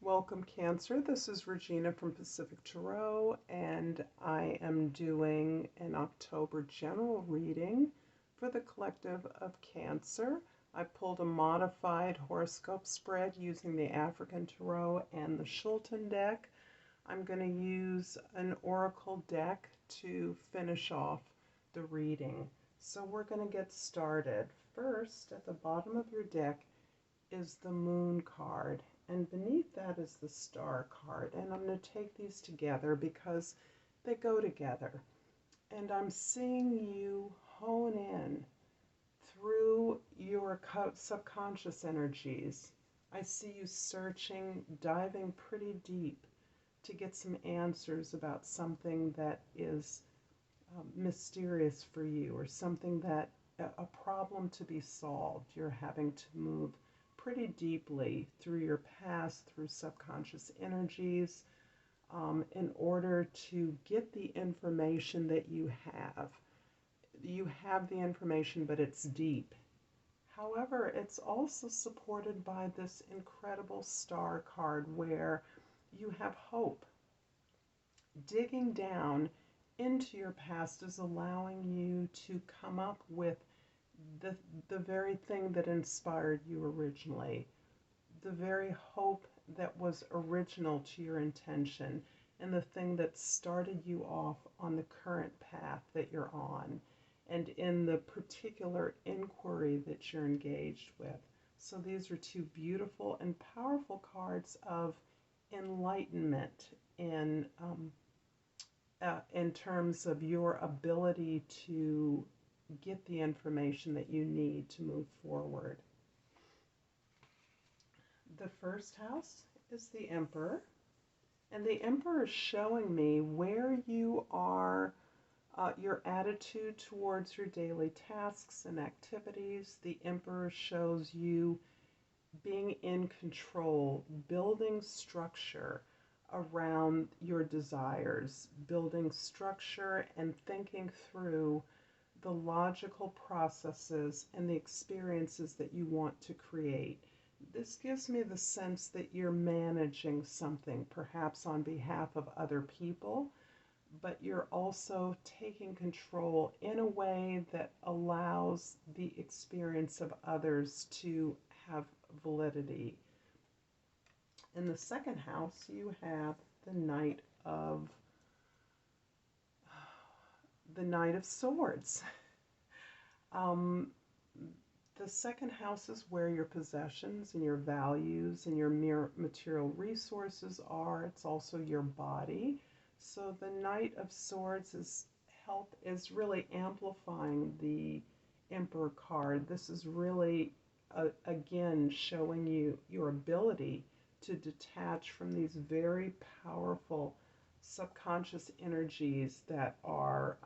Welcome, Cancer. This is Regina from Pacific Tarot, and I am doing an October general reading for the collective of Cancer. I pulled a modified horoscope spread using the African Tarot and the Shulton deck. I'm going to use an oracle deck to finish off the reading. So we're going to get started. First, at the bottom of your deck is the Moon card, and beneath that is the Star card. And I'm going to take these together because they go together. And I'm seeing you hone in through your subconscious energies. I see you searching, diving pretty deep to get some answers about something that is mysterious for you, or something that a problem to be solved. You're having to move pretty deeply through your past, through subconscious energies, in order to get the information that you have. You have the information, but it's deep. However, it's also supported by this incredible Star card where you have hope. Digging down into your past is allowing you to come up with the very thing that inspired you originally, the very hope that was original to your intention, and the thing that started you off on the current path that you're on, and in the particular inquiry that you're engaged with. So these are two beautiful and powerful cards of enlightenment in terms of your ability to get the information that you need to move forward. The first house is the Emperor, and the Emperor is showing me where you are, your attitude towards your daily tasks and activities. The Emperor shows you being in control, building structure around your desires, building structure and thinking through the logical processes and the experiences that you want to create. This gives me the sense that you're managing something, perhaps on behalf of other people, but you're also taking control in a way that allows the experience of others to have validity. In the second house, you have the Knight of Swords. The second house is where your possessions and your values and your mere material resources are. It's also your body. So the Knight of Swords is really amplifying the Emperor card. This is really, again, showing you your ability to detach from these very powerful subconscious energies that are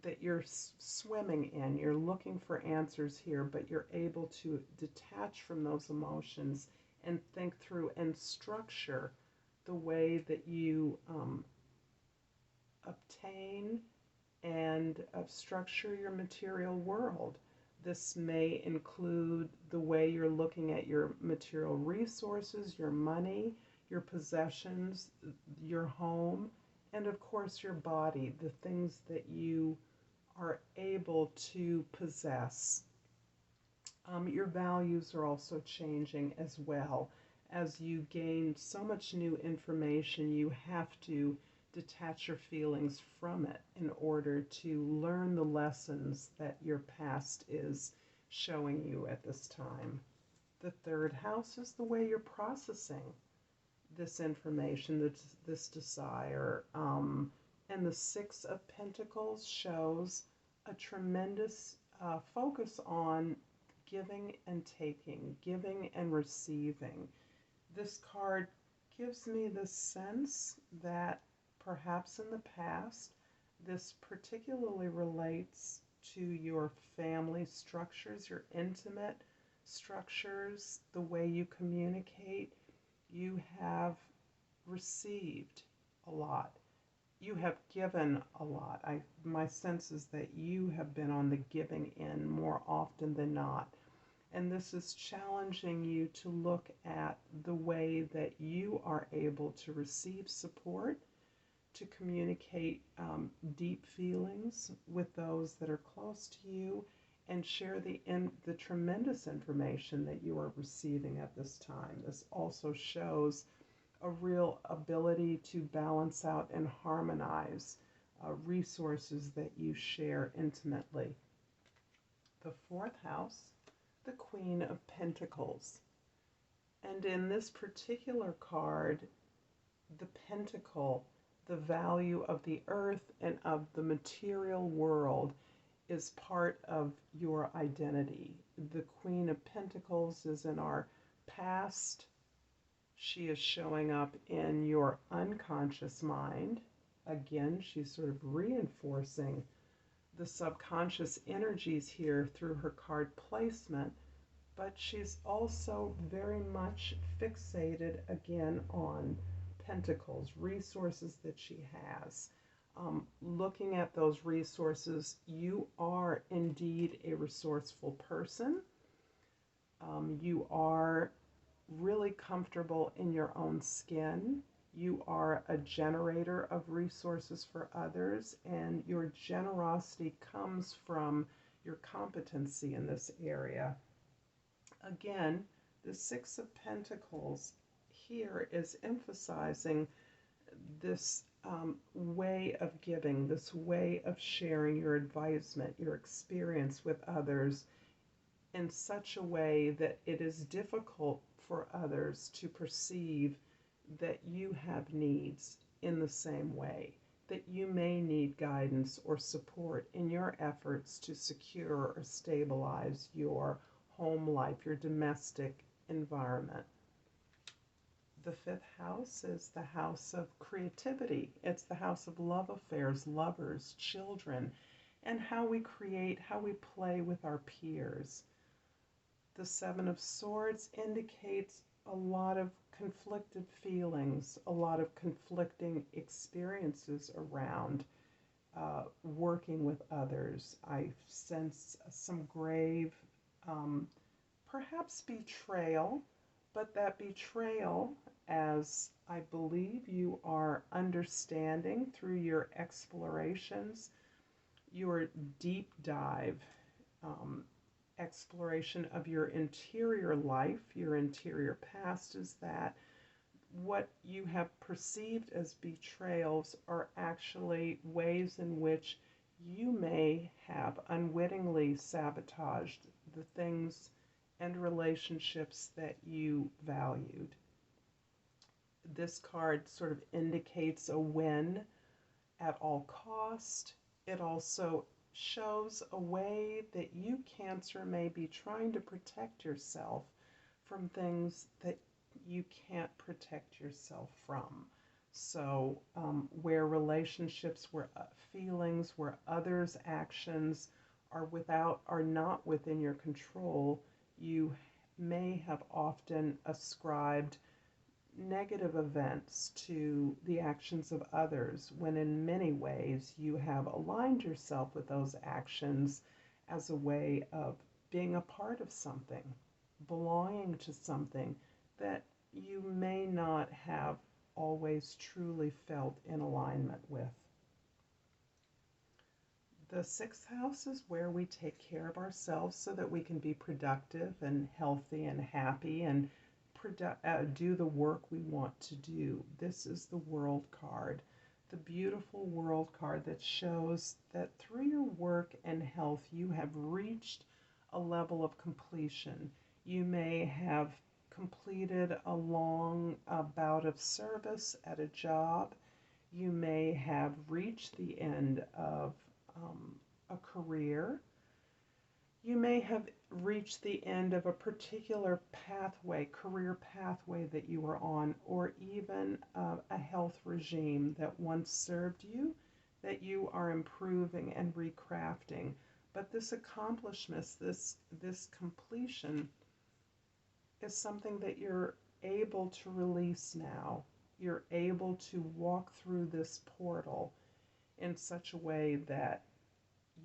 that you're swimming in. You're looking for answers here, but you're able to detach from those emotions and think through and structure the way that you obtain and structure your material world. This may include the way you're looking at your material resources, your money, your possessions, your home, and of course your body, the things that you are able to possess. Your values are also changing as well. As you gain so much new information, you have to detach your feelings from it in order to learn the lessons that your past is showing you at this time. The third house is the way you're processing this information, this desire. And the Six of Pentacles shows a tremendous focus on giving and taking, giving and receiving. This card gives me the sense that perhaps in the past, this particularly relates to your family structures, your intimate structures, the way you communicate. You have received a lot. You have given a lot. My sense is that you have been on the giving end more often than not. And this is challenging you to look at the way that you are able to receive support, to communicate deep feelings with those that are close to you, and share the tremendous information that you are receiving at this time. This also shows a real ability to balance out and harmonize resources that you share intimately. The fourth house, the Queen of Pentacles. And in this particular card, the pentacle, the value of the earth and of the material world, is part of your identity. The Queen of Pentacles is in our past. She is showing up in your unconscious mind. Again, she's sort of reinforcing the subconscious energies here through her card placement, but she's also very much fixated again on pentacles, resources that she has. Looking at those resources, you are indeed a resourceful person. You are really comfortable in your own skin. You are a generator of resources for others, and your generosity comes from your competency in this area. Again, the Six of Pentacles here is emphasizing this way of giving, this way of sharing your advisement, your experience with others in such a way that it is difficult for others to perceive that you have needs in the same way, that you may need guidance or support in your efforts to secure or stabilize your home life, your domestic environment. The fifth house is the house of creativity. It's the house of love affairs, lovers, children, and how we create, how we play with our peers. The Seven of Swords indicates a lot of conflicted feelings, a lot of conflicting experiences around working with others. I sense some grave, perhaps betrayal, but that betrayal, as I believe you are understanding through your explorations, your deep dive, exploration of your interior life, your interior past, is that what you have perceived as betrayals are actually ways in which you may have unwittingly sabotaged the things and relationships that you valued. This card sort of indicates a win at all cost. It also shows a way that you, Cancer, may be trying to protect yourself from things that you can't protect yourself from. So where relationships, where feelings, where others' actions are not within your control, you may have often ascribed negative events to the actions of others, when in many ways you have aligned yourself with those actions as a way of being a part of something, belonging to something that you may not have always truly felt in alignment with. The sixth house is where we take care of ourselves so that we can be productive and healthy and happy and do the work we want to do. This is the World card, the beautiful World card that shows that through your work and health you have reached a level of completion. You may have completed a long bout of service at a job. You may have reached the end of a career. You may have reached the end of a particular pathway, career pathway that you were on, or even a health regime that once served you, that you are improving and recrafting. But this accomplishment, this completion, is something that you're able to release now. You're able to walk through this portal in such a way that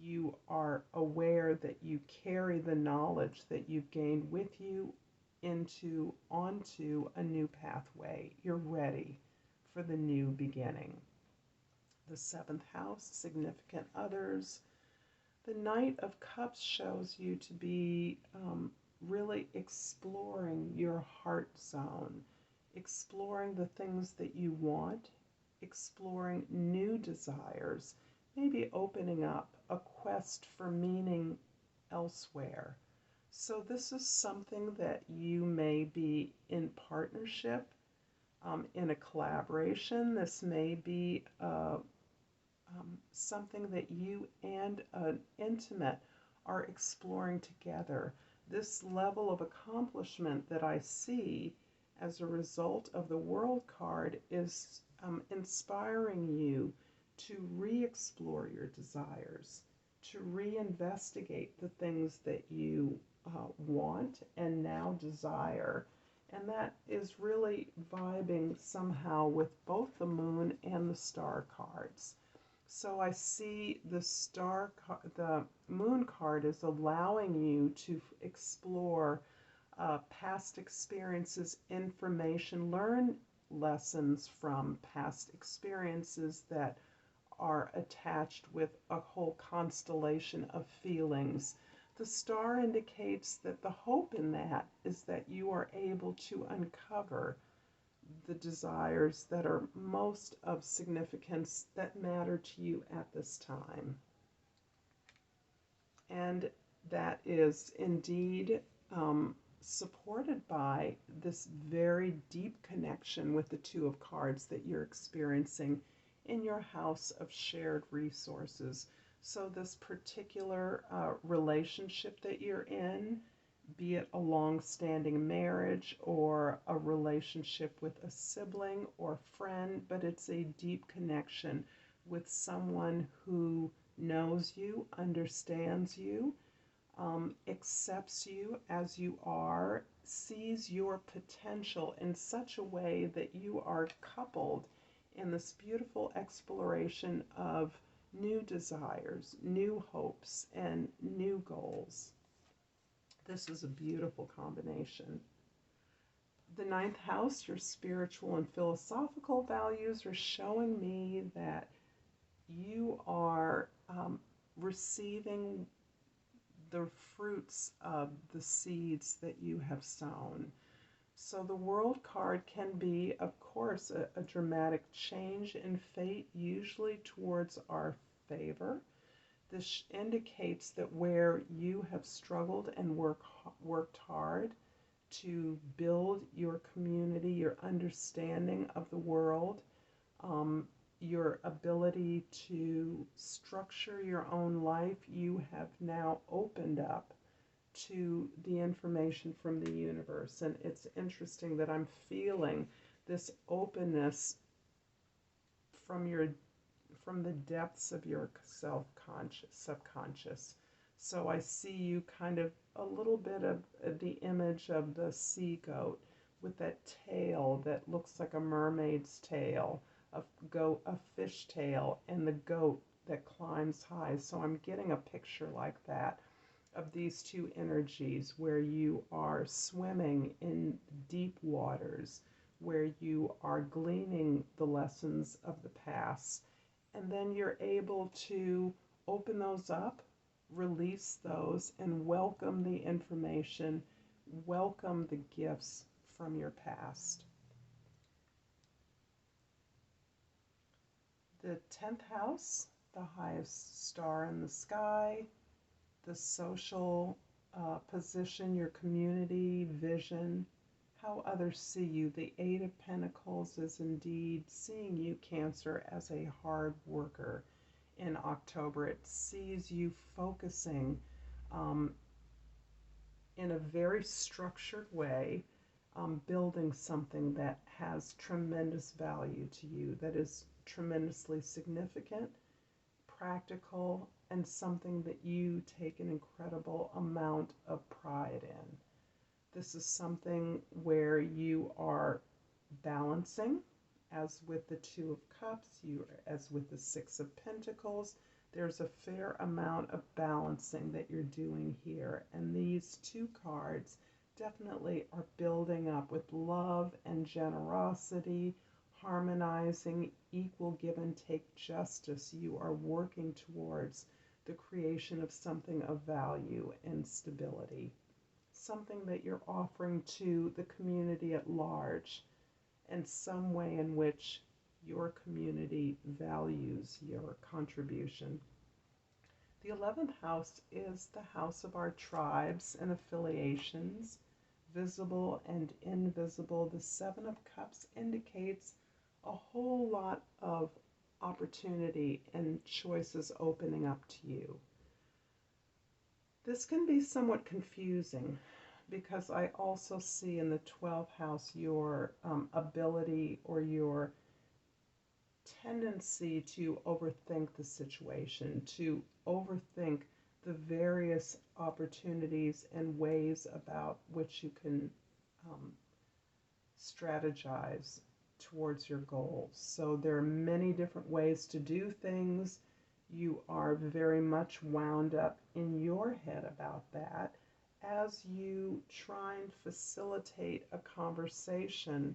You are aware that you carry the knowledge that you've gained with you onto a new pathway. You're ready for the new beginning. The seventh house, significant others. The Knight of Cups shows you to be really exploring your heart zone, exploring the things that you want, exploring new desires, maybe opening up a quest for meaning elsewhere. So this is something that you may be in partnership, in a collaboration. This may be something that you and an intimate are exploring together. This level of accomplishment that I see as a result of the World card is inspiring you to re-explore your desires, to reinvestigate the things that you want and now desire. And that is really vibing somehow with both the Moon and the Star cards. So I see the Moon card is allowing you to explore past experiences, information, learn lessons from past experiences that are attached with a whole constellation of feelings. The star indicates that the hope in that is that you are able to uncover the desires that are most of significance that matter to you at this time. And that is indeed supported by this very deep connection with the Two of Cards that you're experiencing in your house of shared resources. So this particular relationship that you're in, be it a long-standing marriage or a relationship with a sibling or friend, but it's a deep connection with someone who knows you, understands you, accepts you as you are, sees your potential in such a way that you are coupled in this beautiful exploration of new desires, new hopes, and new goals. This is a beautiful combination. The ninth house, your spiritual and philosophical values, are showing me that you are receiving the fruits of the seeds that you have sown. So the World card can be, of course, a dramatic change in fate, usually towards our favor. This indicates that where you have struggled and worked hard to build your community, your understanding of the world, your ability to structure your own life, you have now opened up to the information from the universe. And it's interesting that I'm feeling this openness from the depths of your subconscious. So I see you kind of a little bit of the image of the sea goat with that tail that looks like a mermaid's tail, a fish tail, and the goat that climbs high. So I'm getting a picture like that of these two energies where you are swimming in deep waters, where you are gleaning the lessons of the past, and then you're able to open those up, release those, and welcome the information, welcome the gifts from your past. The 10th house, the highest star in the sky, the social position, your community, vision, how others see you. The Eight of Pentacles is indeed seeing you, Cancer, as a hard worker in October. It sees you focusing in a very structured way, building something that has tremendous value to you, that is tremendously significant, practical, and something that you take an incredible amount of pride in. This is something where you are balancing, as with the Two of Cups, as with the Six of Pentacles. There's a fair amount of balancing that you're doing here. And these two cards definitely are building up with love and generosity, harmonizing, equal give and take justice. You are working towards the creation of something of value and stability, something that you're offering to the community at large, and some way in which your community values your contribution. The 11th house is the house of our tribes and affiliations, visible and invisible. The Seven of Cups indicates a whole lot of opportunity and choices opening up to you. This can be somewhat confusing because I also see in the 12th house your ability or your tendency to overthink the situation, to overthink the various opportunities and ways about which you can strategize towards your goals. So there are many different ways to do things. You are very much wound up in your head about that as you try and facilitate a conversation,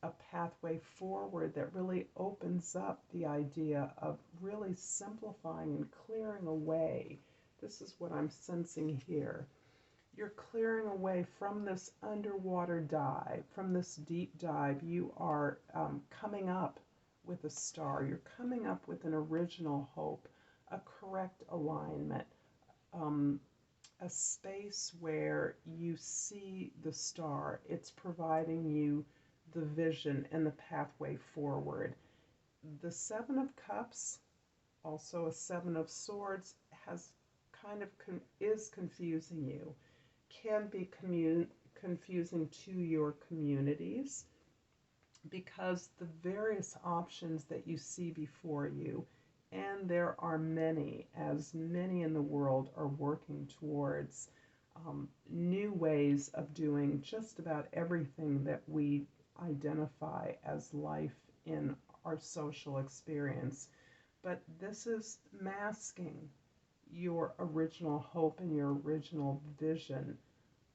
a pathway forward that really opens up the idea of really simplifying and clearing away. This is what I'm sensing here. You're clearing away from this underwater dive, from this deep dive. You are coming up with a star. You're coming up with an original hope, a correct alignment, a space where you see the star. It's providing you the vision and the pathway forward. The Seven of Cups, also a Seven of Swords, has kind of is confusing you, can be confusing to your communities, because the various options that you see before you, and there are many, as many in the world are working towards new ways of doing just about everything that we identify as life in our social experience. But this is masking your original hope and your original vision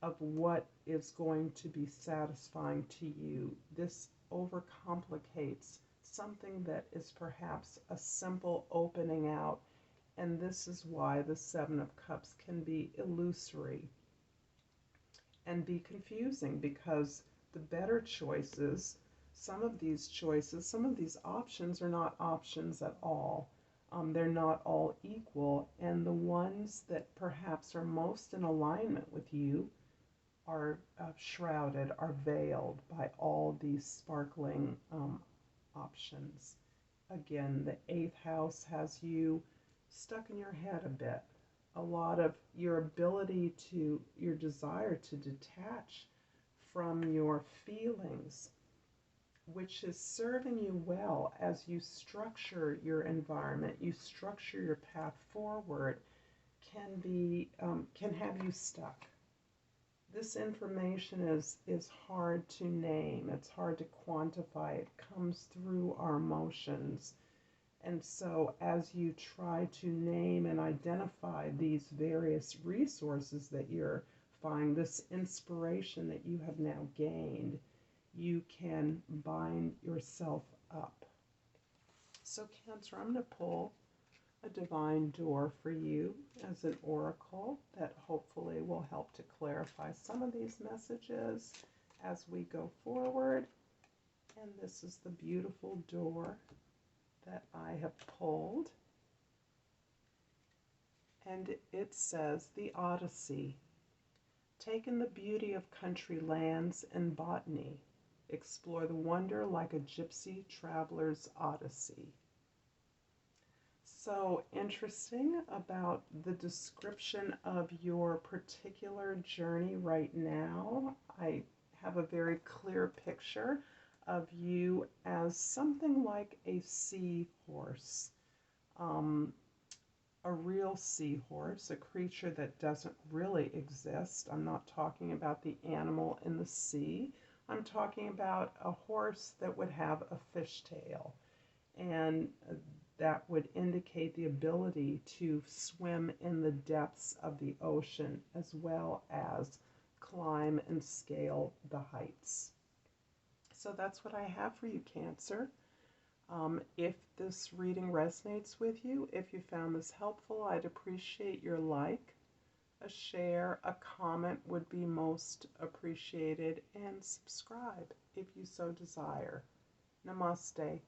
of what is going to be satisfying to you. This overcomplicates something that is perhaps a simple opening out, and this is why the Seven of Cups can be illusory and be confusing, because the better choices, some of these options are not options at all. They're not all equal, and the ones that perhaps are most in alignment with you are shrouded, are veiled by all these sparkling options. Again, the 8th house has you stuck in your head a bit. A lot of your ability to, your desire to detach from your feelings, which is serving you well as you structure your environment, you structure your path forward, can have you stuck. This information is hard to name, it's hard to quantify, it comes through our emotions. And so as you try to name and identify these various resources that you're finding, this inspiration that you have now gained, you can bind yourself up. So Cancer, I'm going to pull a divine door for you as an oracle that hopefully will help to clarify some of these messages as we go forward. And this is the beautiful door that I have pulled. And it says, the Odyssey. Take in the beauty of country lands and botany. Explore the wonder like a gypsy traveler's odyssey. So interesting about the description of your particular journey right now. I have a very clear picture of you as something like a seahorse, a real seahorse, a creature that doesn't really exist. I'm not talking about the animal in the sea. I'm talking about a horse that would have a fishtail. And that would indicate the ability to swim in the depths of the ocean as well as climb and scale the heights. So that's what I have for you, Cancer. If this reading resonates with you, if you found this helpful, I'd appreciate your like, a share, a comment would be most appreciated, and subscribe if you so desire. Namaste.